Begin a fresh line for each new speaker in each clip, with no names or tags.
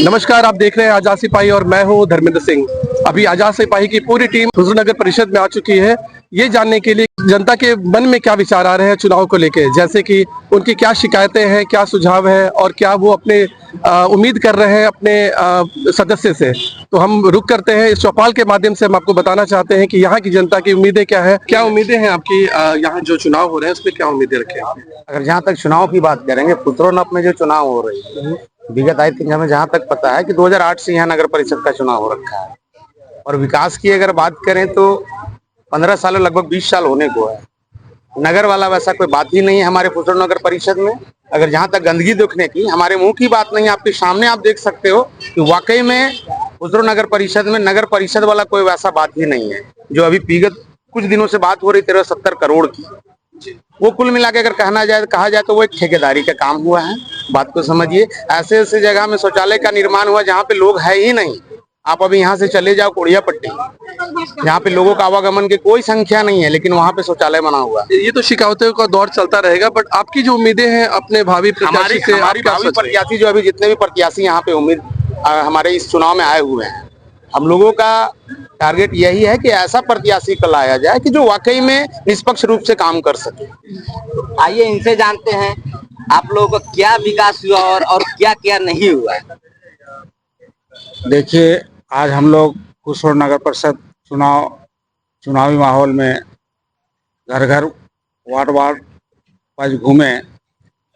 नमस्कार, आप देख रहे हैं आजाद सिपाही और मैं हूं धर्मेंद्र सिंह। अभी आजाद सिपाही की पूरी टीम हुजूर नगर परिषद में आ चुकी है, ये जानने के लिए जनता के मन में क्या विचार आ रहे हैं चुनाव को लेकर, जैसे कि उनकी क्या शिकायतें हैं, क्या सुझाव है और क्या वो अपने उम्मीद कर रहे हैं अपने सदस्य से। तो हम रुक करते हैं इस चौपाल के माध्यम से। हम आपको बताना चाहते हैं कि यहाँ की जनता की उम्मीदें क्या है, क्या उम्मीदें हैं आपकी, यहाँ जो चुनाव हो रहे हैं उसमें क्या उम्मीदें रखें।
अगर जहाँ तक चुनाव की बात करेंगे, पुत्रोनप में जो चुनाव हो रही है, विगत आई थिंक हमें जहाँ तक पता है कि 2008 से यहाँ नगर परिषद का चुनाव हो रखा है। और विकास की अगर बात करें तो 15 साल लगभग 20 साल होने को है। नगर वाला वैसा कोई बात ही नहीं है हमारे पुत्र नगर परिषद में। अगर जहाँ तक गंदगी देखने की, हमारे मुंह की बात नहीं है, आपके सामने आप देख सकते हो कि वाकई में पुत्र नगर परिषद में नगर परिषद वाला कोई वैसा बात ही नहीं है। जो अभी विगत कुछ दिनों से बात हो रही 1370 करोड़ की, वो कुल मिला के अगर कहा जाए तो वो एक ठेकेदारी का काम हुआ है। बात को समझिए, ऐसे ऐसे जगह में शौचालय का निर्माण हुआ जहाँ पे लोग है ही नहीं। आप अभी यहाँ से चले जाओ कोड़िया पट्टी, यहाँ पे लोगों का आवागमन की कोई संख्या नहीं है, लेकिन वहाँ पे शौचालय बना हुआ है।
ये तो शिकायतों का दौर चलता रहेगा, बट आपकी जो उम्मीदें हैं अपने भावी प्रत्याशी से,
हमारी भावी प्रत्याशी जो अभी जितने भी प्रत्याशी यहाँ पे उम्मीद हमारे इस चुनाव में आए हुए हैं, हम लोगों का टारगेट यही है कि ऐसा प्रत्याशी को लाया जाए कि जो वाकई में निष्पक्ष रूप से काम कर सके।
आइए इनसे जानते हैं आप लोगों का क्या विकास हुआ और क्या क्या नहीं हुआ है।
देखिए, आज हम लोग कुशोर नगर परिषद चुनावी माहौल में घर घर वार्ड वाइज घूमे।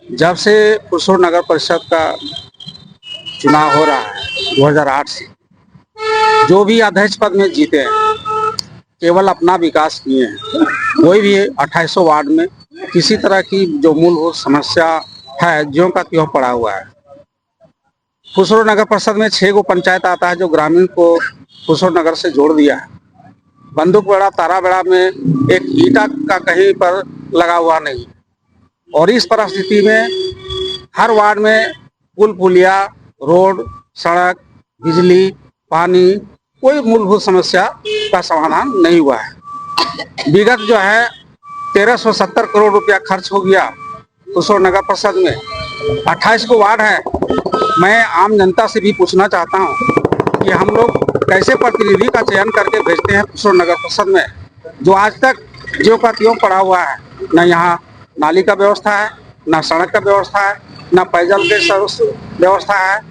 जब से कुशोर नगर परिषद का चुनाव हो रहा है 2008 से, जो भी अध्यक्ष पद में जीते हैं केवल अपना विकास किए हैं। कोई भी 2800 वार्ड में किसी तरह की जो मूलभूत समस्या है ज्यों का त्यों पड़ा हुआ है। कुशोर नगर परिषद में 6 गो पंचायत आता है जो ग्रामीण को कुशोर नगर से जोड़ दिया है। बंदूकबेड़ा ताराबेड़ा में एक ईंटा का कहीं पर लगा हुआ नहीं। और इस परिस्थिति में हर वार्ड में पुल पुलिया, रोड, सड़क, बिजली, पानी, कोई मूलभूत समस्या का समाधान नहीं हुआ है। विगत जो है 1370 करोड़ रुपया खर्च हो गया कुशोर नगर परिषद में। 28 को वार्ड है। मैं आम जनता से भी पूछना चाहता हूं कि हम लोग कैसे प्रतिनिधि का चयन करके भेजते हैं कुशोर नगर परिषद में, जो आज तक ज्यों का त्यों पड़ा हुआ है। न यहाँ नाली का व्यवस्था है, न सड़क का व्यवस्था है, न पेयजल की व्यवस्था है,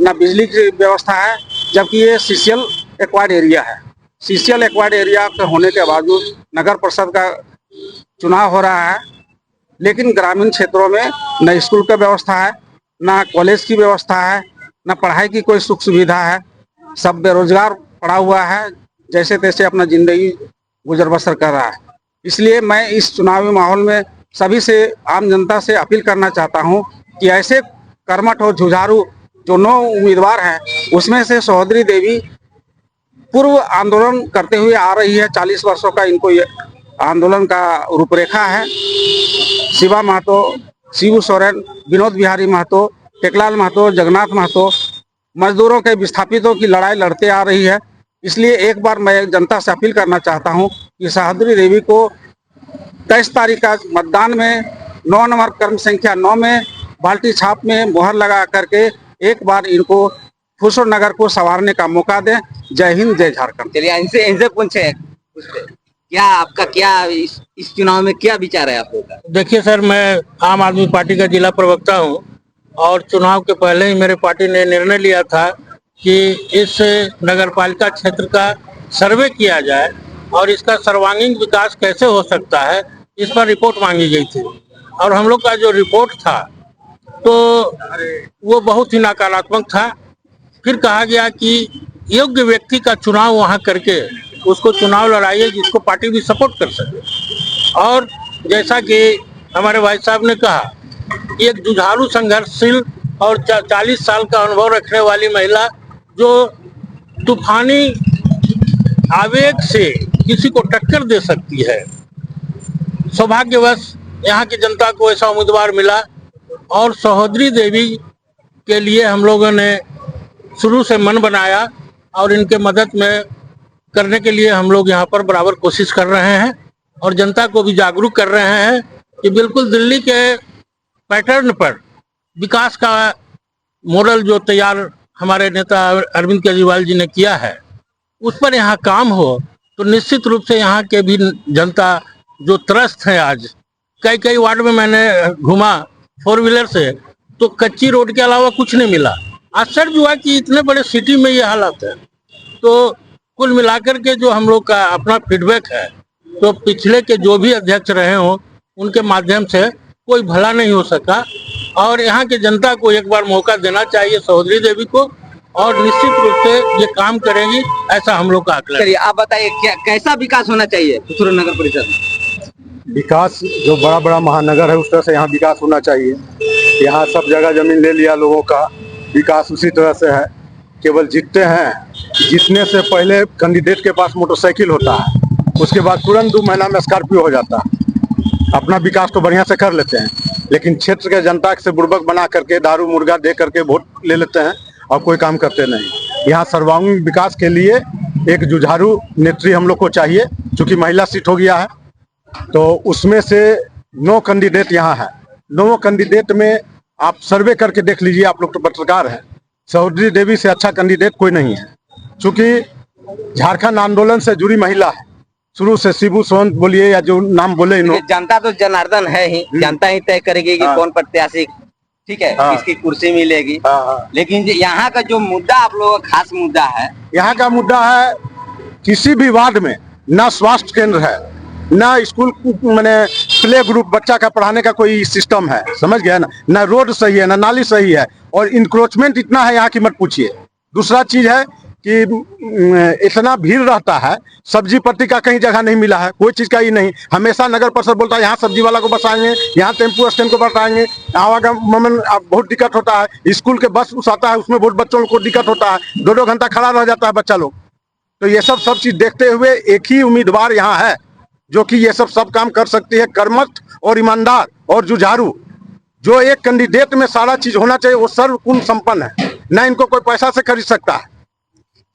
न बिजली की व्यवस्था है। जबकि ये सीसीएल एक्वायर्ड एरिया है। सीसीएल एक्वायर्ड एरिया के होने के बावजूद नगर परिषद का चुनाव हो रहा है, लेकिन ग्रामीण क्षेत्रों में न स्कूल का व्यवस्था है, न कॉलेज की व्यवस्था है, न पढ़ाई की कोई सुख सुविधा है। सब बेरोजगार पड़ा हुआ है, जैसे तैसे अपना जिंदगी गुजर बसर कर रहा है। इसलिए मैं इस चुनावी माहौल में सभी से, आम जनता से अपील करना चाहता हूं कि ऐसे कर्मठ और जुझारू जो 9 उम्मीदवार हैं, उसमें से सहोदरी देवी पूर्व आंदोलन करते हुए आ रही है। 40 वर्षों का इनको ये आंदोलन का रूपरेखा है। शिवा महतो, शिबू सोरेन, विनोद बिहारी महतो, टेकलाल महतो, जगन्नाथ महतो मजदूरों के विस्थापितों की लड़ाई लड़ते आ रही है। इसलिए एक बार मैं जनता से अपील करना चाहता हूं कि सहोदरी देवी को 23 तारीख का मतदान में 9 नंबर क्रम संख्या 9 में बाल्टी छाप में मोहर लगा करके एक बार इनको कुशोर नगर को संवारने का मौका दें। जय हिंद, जय झारखंड।
चलिए इनसे पूछे क्या आपका इस चुनाव में क्या विचार है आप लोगों का।
देखिए सर, मैं आम आदमी पार्टी का जिला प्रवक्ता हूं और चुनाव के पहले ही मेरे पार्टी ने निर्णय लिया था कि इस नगर पालिका क्षेत्र का सर्वे किया जाए और इसका सर्वांगीण विकास कैसे हो सकता है, इस पर रिपोर्ट मांगी गई थी। और हम लोग का जो रिपोर्ट था तो वो बहुत ही नकारात्मक था। फिर कहा गया कि योग्य व्यक्ति का चुनाव वहां करके उसको चुनाव लड़ाइए जिसको पार्टी भी सपोर्ट कर सके। और जैसा कि हमारे भाई साहब ने कहा, एक जुझारू, संघर्षशील और 40 साल का अनुभव रखने वाली महिला जो तूफानी आवेग से किसी को टक्कर दे सकती है। सौभाग्यवश यहाँ की जनता को ऐसा उम्मीदवार मिला और सहोदरी देवी के लिए हम लोगों ने शुरू से मन बनाया और इनके मदद में करने के लिए हम लोग यहाँ पर बराबर कोशिश कर रहे हैं और जनता को भी जागरूक कर रहे हैं कि बिल्कुल दिल्ली के पैटर्न पर विकास का मॉडल जो तैयार हमारे नेता अरविंद केजरीवाल जी ने किया है, उस पर यहाँ काम हो तो निश्चित रूप से यहाँ के भी जनता जो त्रस्त है, आज कई कई वार्ड में मैंने घूमा 4 व्हीलर से, तो कच्ची रोड के अलावा कुछ नहीं मिला। आश्चर्य हुआ कि इतने बड़े सिटी में ये हालत है। तो कुल मिलाकर के जो हम लोग का अपना फीडबैक है, तो पिछले के जो भी अध्यक्ष रहे हों उनके माध्यम से कोई भला नहीं हो सका, और यहाँ के जनता को एक बार मौका देना चाहिए सहोदरी देवी को, और निश्चित रूप से ये काम करेंगी, ऐसा हम लोग का आकलन है।
चलिए आप बताइए क्या कैसा विकास होना चाहिए खुसरो नगर परिषद में?
विकास जो बड़ा बड़ा महानगर है उस तरह से यहाँ विकास होना चाहिए। यहाँ सब जगह जमीन ले लिया लोगों का, विकास उसी तरह से है। केवल जीतते हैं, जीतने से पहले कैंडिडेट के पास मोटरसाइकिल होता है, उसके बाद तुरंत 2 महीना में स्कॉर्पियो हो जाता है। अपना विकास तो बढ़िया से कर लेते हैं, लेकिन क्षेत्र के जनता से बुड़बक बना करके दारू मुर्गा दे करके वोट ले लेते हैं और कोई काम करते नहीं। यहाँ सर्वांगीण विकास के लिए एक जुझारू नेत्री हम लोग को चाहिए, क्योंकि महिला सीट हो गया है, तो उसमें से 9 कैंडिडेट यहाँ है। 9 कैंडिडेट में आप सर्वे करके देख लीजिए, आप लोग तो पत्रकार हैं, सहोदरी देवी से अच्छा कैंडिडेट कोई नहीं है। चूंकि झारखंड आंदोलन से जुड़ी महिला है, शुरू से शिबू सोरेन बोलिए या जो नाम बोले इन्होंने,
जनता तो जनार्दन है ही, जनता ही तय करेगी कि कौन प्रत्याशी ठीक है किसकी कुर्सी मिलेगी। लेकिन यहाँ का जो मुद्दा आप लोगों का खास मुद्दा है,
यहाँ का मुद्दा है किसी भी वार्ड में ना स्वास्थ्य केंद्र है, ना स्कूल मैंने प्ले ग्रुप बच्चा का पढ़ाने का कोई सिस्टम है, समझ गया ना रोड सही है, ना नाली सही है, और इंक्रोचमेंट इतना है यहाँ की मत पूछिए। दूसरा चीज है कि इतना भीड़ रहता है, सब्जी पत्ती का कहीं जगह नहीं मिला है, कोई चीज का ही नहीं। हमेशा नगर परिषद बोलता है यहाँ सब्जी वाला को बसाएंगे, यहाँ टेम्पो स्टैंड को बसाएंगे, आवागमन बहुत दिक्कत होता है, स्कूल के बस आता है उसमें बहुत बच्चों को दिक्कत होता है, 2-2 घंटा खड़ा रह जाता है बच्चा लोग। तो ये सब चीज देखते हुए एक ही उम्मीदवार यहाँ है जो कि ये सब काम कर सकती है, कर्मठ और ईमानदार और जुझारू। जो एक कैंडिडेट में सारा चीज होना चाहिए, वो सर्व गुण संपन्न है, ना इनको कोई पैसा से खरीद सकता है।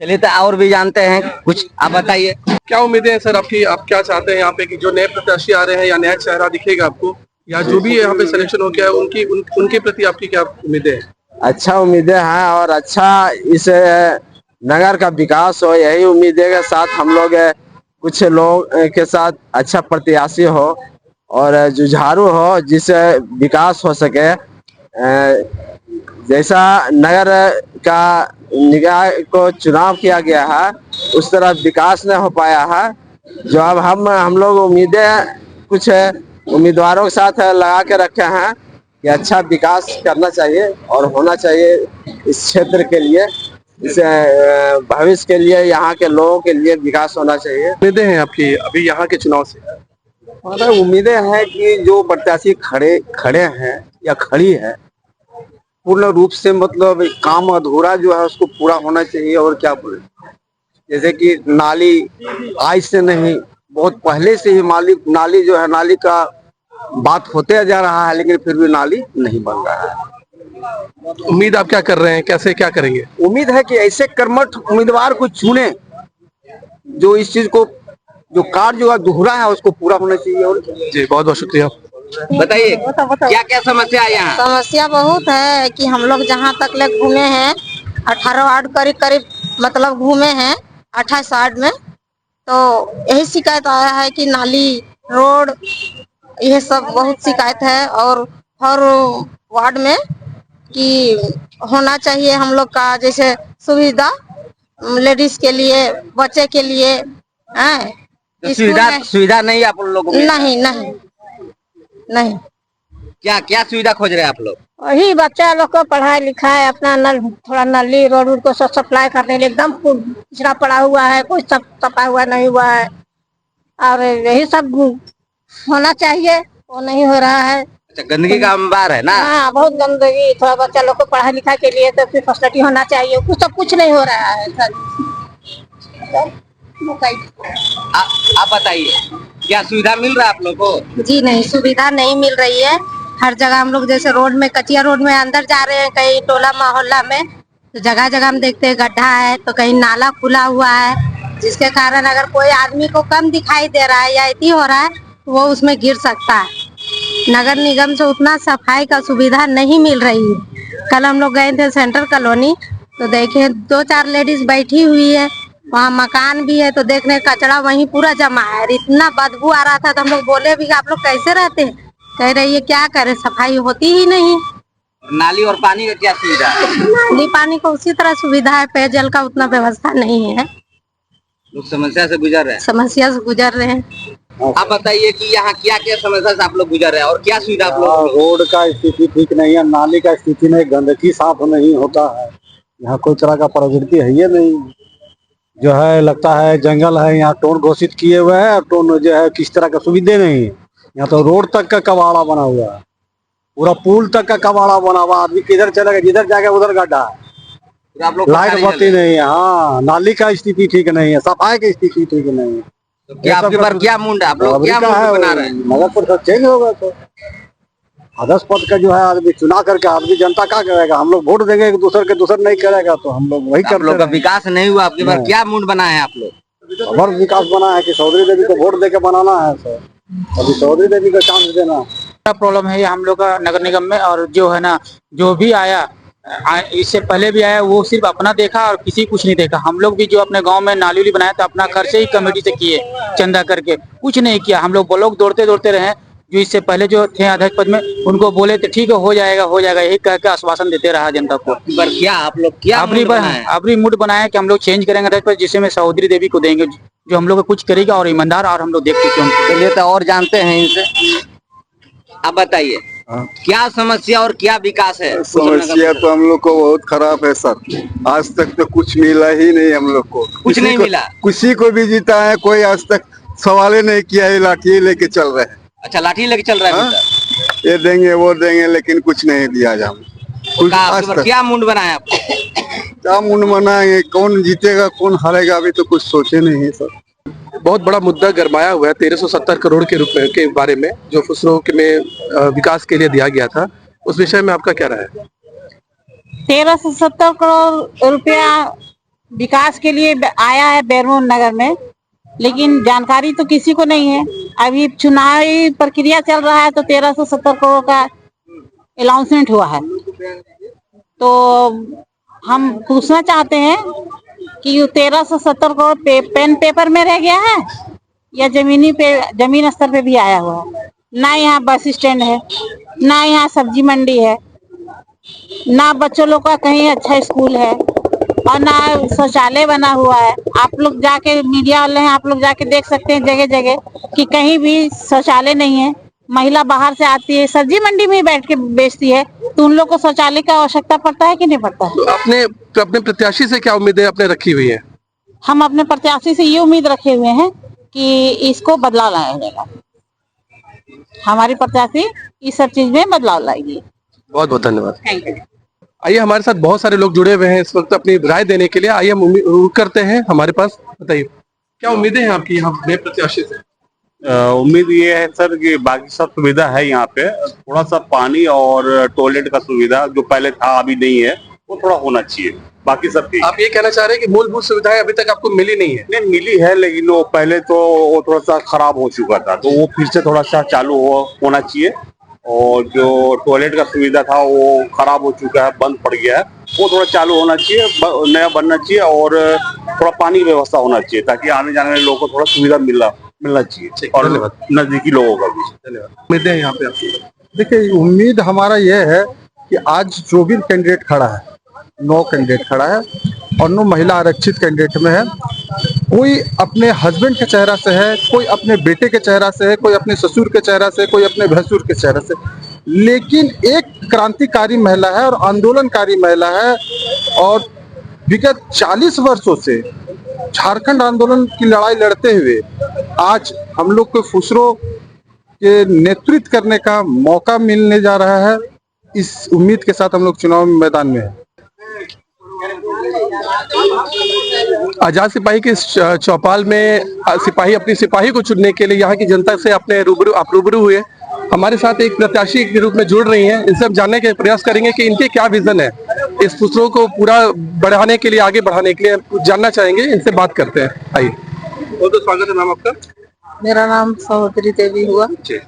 चलिए तो और भी जानते हैं कुछ, आप बताइए
क्या उम्मीदें हैं सर आपकी? आप क्या चाहते हैं यहाँ पे कि जो नए प्रत्याशी आ रहे हैं या नया चेहरा दिखेगा आपको, या जो भी यहाँ पे सिलेक्शन हो गया है उनके प्रति आपकी क्या उम्मीदें हैं?
अच्छा उम्मीदें हैं, और अच्छा इस नगर का विकास हो, यही उम्मीदें के साथ हम लोग कुछ लोग के साथ अच्छा प्रत्याशी हो और जुझारू हो, जिससे विकास हो सके। जैसा नगर का निकाय को चुनाव किया गया है, उस तरह विकास नहीं हो पाया है। जो अब हम लोग उम्मीदें कुछ उम्मीदवारों के साथ लगा के रखे हैं कि अच्छा विकास करना चाहिए और होना चाहिए इस क्षेत्र के लिए, इस भविष्य के लिए, यहाँ के लोगों के लिए विकास होना चाहिए।
उम्मीदें हैं आपकी अभी यहाँ के चुनाव से?
मतलब उम्मीदें हैं कि जो प्रत्याशी खड़े हैं या खड़ी है, पूर्ण रूप से मतलब काम अधूरा जो है उसको पूरा होना चाहिए। और क्या बोले, जैसे कि नाली आज से नहीं, बहुत पहले से ही नाली जो है, नाली का बात होते जा रहा है, लेकिन फिर भी नाली नहीं बन रहा है।
उम्मीद आप क्या कर रहे हैं, कैसे क्या करेंगे?
उम्मीद है कि ऐसे कर्मठ उम्मीदवार को चुने जो इस चीज को, जो कार्य जो अधूरा है उसको पूरा होना चाहिए। और
जी बहुत बहुत शुक्रिया।
बताइए क्या क्या समस्या है यहाँ?
समस्या बहुत है कि हम लोग जहाँ तक ले घूमे हैं 18 वार्ड करीब मतलब घूमे हैं 28 वार्ड में, तो यही शिकायत आया है कि नाली, रोड, यह सब बहुत शिकायत है। और हर वार्ड में कि होना चाहिए हम लोग का जैसे सुविधा लेडीज के लिए, बच्चे के लिए है।
सुविधा नहीं आप लोगों को?
नहीं।
क्या सुविधा खोज रहे हैं आप लोग?
वही बच्चा लोग को पढ़ाई लिखाई, अपना थोड़ा नली रोड को सप्लाई करने के लिए एकदम पिछड़ा पड़ा हुआ है, कोई सफा हुआ नहीं हुआ है, और यही सब होना चाहिए, वो नहीं हो रहा है।
अच्छा, गंदगी का अंबार है ना?
हाँ, बहुत गंदगी। थोड़ा बच्चा लोग को पढ़ाई लिखाई के लिए तो फिर फैसिलिटी होना चाहिए, कुछ नहीं हो रहा है सर।
आप बताइए क्या सुविधा मिल रहा है आप लोग को?
जी नहीं, सुविधा नहीं मिल रही है। हर जगह हम लोग जैसे रोड में, कचिया रोड में अंदर जा रहे हैं, कहीं टोला मोहल्ला में तो जगह हम देखते हैं गड्ढा है, तो कहीं नाला खुला हुआ है, जिसके कारण अगर कोई आदमी को कम दिखाई दे रहा है या इतनी हो रहा है तो वो उसमें गिर सकता है। नगर निगम से उतना सफाई का सुविधा नहीं मिल रही है। कल हम लोग गए थे सेंट्रल कॉलोनी, तो देखे 2-4 लेडीज बैठी हुई है, वहाँ मकान भी है, तो देखने कचरा वहीं पूरा जमा है। इतना बदबू आ रहा था तो हम लोग बोले भी आप लोग कैसे रहते हैं? कह रही है क्या करे, सफाई होती ही नहीं।
नाली और पानी का क्या सुविधा है?
नाली पानी को उसी तरह सुविधा है, पेयजल का उतना व्यवस्था नहीं है।
लोग समस्या से गुजर रहे हैं।
समस्या से गुजर रहे हैं।
आप बताइए कि यहाँ क्या क्या समस्या से आप लोग गुजर रहे हैं और क्या सुविधा आप लोग?
रोड का स्थिति ठीक नहीं है, नाली का स्थिति नहीं, गंदगी साफ नहीं होता है, यहाँ कोई तरह का प्रवृत्ति है ये नहीं। जो है लगता है जंगल है, यहाँ टोन घोषित किए हुए हैं, टोन जो है किस तरह का सुविधा नहीं है। यहाँ तो रोड तक का कबाड़ा बना हुआ है, पूरा पुल तक का कबाड़ा बना हुआ, आदमी किधर चलेगा, जिधर जाएगा उधर गड्ढा है,
आप लोग
लाइट बत्ती नहीं है। हाँ, नाली का स्थिति ठीक नहीं है, सफाई की स्थिति ठीक नहीं है।
तो क्या आपके पास क्या मुंड है? आप लोग क्या मुंड बना रहे हैं?
नगर परिषद चेंज होगा तो अध्यक्ष पद का जो है आदमी चुना करके आदमी जनता क्या करेगा? हम लोग वोट देंगे, एक दूसरे के दूसर नहीं करेगा तो हम लोग वही
आप लोग का
करते
विकास नहीं हुआ, आपके पास क्या मुंड बना है आप लोग?
हैं। और विकास बना है कि चौधरी देवी को वोट दे के बनाना है सर, अभी चौधरी देवी को चांस देना।
प्रॉब्लम है ये हम लोग का नगर निगम में। और जो है ना, जो भी आया इससे पहले भी आया, वो सिर्फ अपना देखा और किसी कुछ नहीं देखा। हम लोग भी जो अपने गांव में नाली उली बनाया तो अपना खर्च ही कमेटी से किए, चंदा करके, कुछ नहीं किया। हम लोग ब्लॉक दौड़ते दौड़ते रहे। जो इससे पहले जो थे अध्यक्ष पद में, उनको बोले थे ठीक है हो जाएगा यही कह के आश्वासन देते रहा जनता को।
पर क्या आप लोग क्या
अबरी मूड बनाया कि हम लोग चेंज करेंगे अध्यक्ष पद, जिसे में चौधरी देवी को देंगे, जो हम लोग को कुछ करेगा और ईमानदार, और हम लोग देख चुके हैं।
चलिए तो और जानते हैं इनसे। आप बताइए क्या समस्या और क्या विकास है?
समस्या तो हम लोग को बहुत खराब है सर, आज तक तो कुछ मिला ही नहीं हम लोग को।
कुछ नहीं मिला?
किसी को भी जीता है कोई आज तक सवाल ही नहीं किया है, लाठी लेके चल रहे हैं।
अच्छा, लाठी लेके चल रहा है?
ये देंगे वो देंगे, लेकिन कुछ नहीं दिया जा कुछ आज तक।
क्या मुंड बनाया आपको?
क्या मुंड बनाएंगे, कौन जीतेगा कौन हारेगा अभी तो कुछ सोचे नहीं है सर।
बहुत बड़ा मुद्दा गरमाया हुआ है 1370 करोड़ के रुपए के बारे में, जो फुसरो में विकास के लिए दिया गया था। उस विषय में आपका क्या राय है?
1370 करोड़ रुपया विकास के लिए आया है बैरमोन नगर में, लेकिन जानकारी तो किसी को नहीं है। अभी चुनावी प्रक्रिया चल रहा है तो 1370 करोड़ का अनाउंसमेंट हुआ है। तो हम पूछना चाहते हैं कि 1370 करोड़ पेन पेपर में रह गया है या जमीन स्तर पे भी आया हुआ है? ना यहाँ बस स्टैंड है, ना यहाँ सब्जी मंडी है, ना बच्चों लोग का कहीं अच्छा स्कूल है, और ना शौचालय बना हुआ है। आप लोग जाके, मीडिया वाले हैं, आप लोग जाके देख सकते हैं जगह जगह कि कहीं भी शौचालय नहीं है। महिला बाहर से आती है, सब्जी मंडी में बैठ के बेचती है, तो उन लोग को शौचालय का आवश्यकता पड़ता है कि नहीं पड़ता है?
तो अपने प्रत्याशी से क्या उम्मीदें अपने रखी हुई है?
हम अपने प्रत्याशी से ये उम्मीद रखे हुए हैं कि इसको बदलाव लाया जाएगा। हमारी प्रत्याशी इस सब चीज में बदलाव लाएगी।
बहुत बहुत धन्यवाद।
Thank you.
आइए, हमारे साथ बहुत सारे लोग जुड़े हुए हैं इस वक्त अपनी राय देने के लिए। आइए हम उम्मीद करते हैं हमारे पास। बताइए क्या उम्मीदें हैं आपकी यहाँ नए प्रत्याशी से?
उम्मीद ये है सर कि बाकी सब सुविधा है यहाँ पे, थोड़ा सा पानी और टॉयलेट का सुविधा जो पहले था अभी नहीं है, वो थोड़ा होना चाहिए। बाकी सब ठीक।
आप ये कहना चाह रहे हैं कि मूलभूत सुविधाएं अभी तक आपको मिली नहीं है?
नहीं, मिली है, लेकिन वो पहले तो वो थोड़ा सा खराब हो चुका था, तो वो फिर से थोड़ा सा चालू होना चाहिए। और जो टॉयलेट का सुविधा था वो खराब हो चुका है, बंद पड़ गया है, वो थोड़ा चालू होना चाहिए, नया बनना चाहिए। और थोड़ा पानी की व्यवस्था होना चाहिए ताकि आने जाने वाले लोगों को थोड़ा सुविधा मिलना चाहिए, और नजदीकी लोगों का भी।
धन्यवाद। उम्मीदें हैं यहाँ पे आपकी?
देखिए, उम्मीद हमारा यह है कि आज जो भी कैंडिडेट खड़ा है, 9 कैंडिडेट खड़ा है और 9 महिला आरक्षित कैंडिडेट में है। कोई अपने हस्बैंड के चेहरा से है, कोई अपने बेटे के चेहरा से है, कोई अपने ससुर के चेहरा से, कोई अपने भैंसुर के चेहरा से, लेकिन एक क्रांतिकारी महिला है और आंदोलनकारी महिला है। और विगत 40 वर्षों से झारखंड आंदोलन की लड़ाई लड़ते हुए आज हम लोग को फुसरो के नेतृत्व करने का मौका मिलने जा रहा है। इस उम्मीद के साथ हम लोग चुनाव मैदान में हैं।
आजाद सिपाही के चौपाल में सिपाही अपनी सिपाही को चुनने के लिए यहाँ की जनता से अपने रूबरू हुए। हमारे साथ एक प्रत्याशी के रूप में जुड़ रही हैं। इनसे हम जानने के प्रयास करेंगे कि इनके क्या विजन है इस फुसरो को पूरा बढ़ाने के लिए, आगे बढ़ाने के लिए जानना चाहेंगे। इनसे बात करते हैं। आइए। बहुत स्वागत है। नाम आपका?
मेरा नाम चौधरी देवी हुआ।
जी।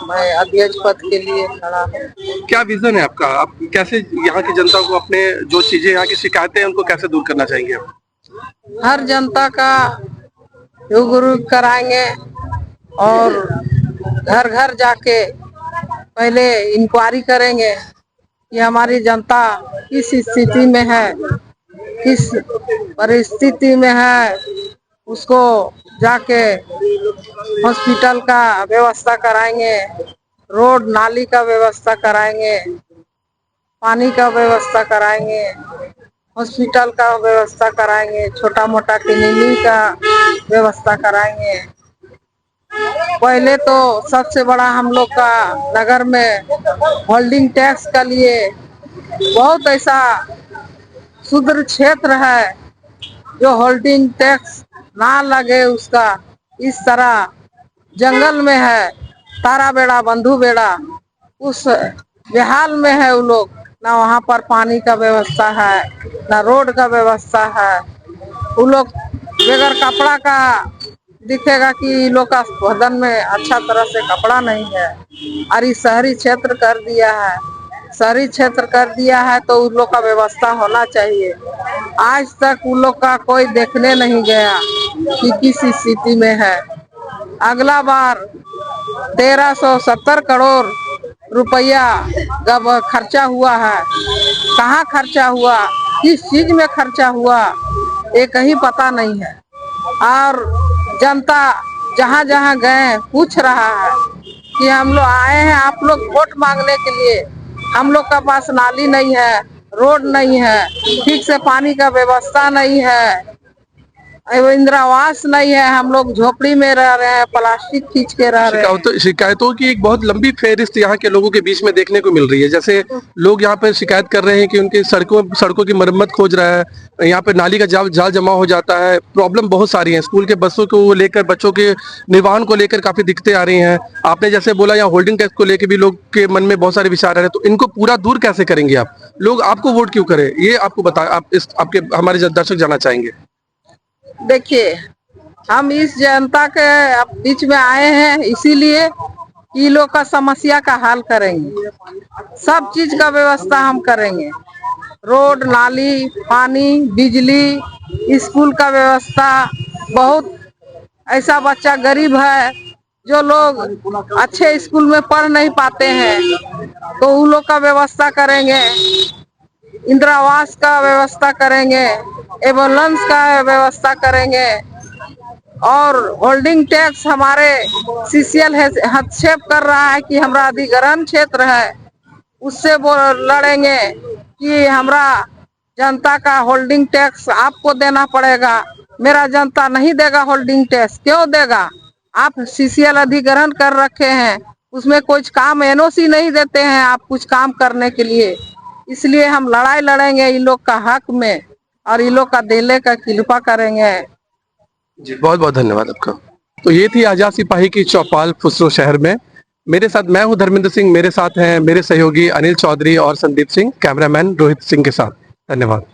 मैं अध्यक्ष पद के लिए खड़ा हूँ।
क्या विजन है आपका? आप कैसे यहाँ की जनता को अपने जो चीजें यहाँ की शिकायतें हैं उनको कैसे दूर करना चाहेंगे आप?
हर जनता का रूबरू कराएंगे और घर घर जाके पहले इंक्वायरी करेंगे कि हमारी जनता किस स्थिति में है, किस परिस्थिति में है, उसको जाके हॉस्पिटल का व्यवस्था कराएंगे, रोड नाली का व्यवस्था कराएंगे, पानी का व्यवस्था कराएंगे, हॉस्पिटल का व्यवस्था कराएंगे, छोटा मोटा क्लिनिक का व्यवस्था कराएंगे। पहले तो सबसे बड़ा हम लोग का नगर में होल्डिंग टैक्स का लिए बहुत ऐसा सुदूर क्षेत्र है जो होल्डिंग टैक्स ना लगे उसका, इस तरह जंगल में है तारा बेड़ा बंधु बेड़ा, उस बेहाल में है वो लोग। ना वहाँ पर पानी का व्यवस्था है, ना रोड का व्यवस्था है। वो लोग बगैर कपड़ा का दिखेगा कि लोग का बदन में अच्छा तरह से कपड़ा नहीं है। और इस शहरी क्षेत्र कर दिया है, शहरी क्षेत्र कर दिया है तो उन लोग का व्यवस्था होना चाहिए। आज तक उन लोग का कोई देखने नहीं गया कि किस स्थिति में है। अगला बार 1370 करोड़ रुपया जब खर्चा हुआ है, कहाँ खर्चा हुआ, किस चीज में खर्चा हुआ, ये कहीं पता नहीं है। और जनता जहाँ जहाँ गए पूछ रहा है कि हम लोग आए हैं आप लोग वोट मांगने के लिए, हम लोग का पास नाली नहीं है, रोड नहीं है, ठीक से पानी का व्यवस्था नहीं है, इंदिरा आवास नहीं है, हम लोग झोपड़ी में रह रहे हैं, प्लास्टिक खींच के रह रहे हैं।
शिकायतों की एक बहुत लंबी फेहरिस्त यहाँ के लोगों के बीच में देखने को मिल रही है। जैसे लोग यहाँ पे शिकायत कर रहे हैं कि उनकी सड़कों की मरम्मत खोज रहा है, यहाँ पे नाली का जाल जमा हो जाता है, प्रॉब्लम बहुत सारी है। स्कूल के बसों को लेकर, बच्चों के निर्वहन को लेकर काफी दिक्कतें आ रही हैं। आपने जैसे बोला यहाँ होल्डिंग टैक्स को लेकर भी लोग के मन में बहुत सारे विचार आ रहे हैं, तो इनको पूरा दूर कैसे करेंगे आप? लोग आपको वोट क्यों करें, ये आपको बता, आप आपके हमारे दर्शक जानना चाहेंगे।
देखिए, हम इस जनता के बीच में आए हैं इसीलिए कि लोग का समस्या का हल करेंगे, सब चीज का व्यवस्था हम करेंगे, रोड नाली पानी बिजली स्कूल का व्यवस्था। बहुत ऐसा बच्चा गरीब है जो लोग अच्छे स्कूल में पढ़ नहीं पाते हैं, तो उन लोग का व्यवस्था करेंगे, इंदिरा आवास का व्यवस्था करेंगे, एम्बुलेंस का व्यवस्था करेंगे। और होल्डिंग टैक्स हमारे सीसीएल हस्तक्षेप कर रहा है कि हमारा अधिग्रहण क्षेत्र है, उससे वो लड़ेंगे कि हमारा जनता का होल्डिंग टैक्स आपको देना पड़ेगा। मेरा जनता नहीं देगा होल्डिंग टैक्स, क्यों देगा? आप सीसीएल अधिग्रहण कर रखे हैं, उसमें कुछ काम एनओसी नहीं देते हैं आप कुछ काम करने के लिए, इसलिए हम लड़ाई लड़ेंगे इन लोग का हक में और इन लोग का दिले का कृपा करेंगे।
जी बहुत बहुत धन्यवाद आपका। तो ये थी आजाद सिपाही की चौपाल फुसरो शहर में। मेरे साथ मैं हूं धर्मेंद्र सिंह, मेरे साथ हैं मेरे सहयोगी अनिल चौधरी और संदीप सिंह, कैमरामैन रोहित सिंह के साथ। धन्यवाद।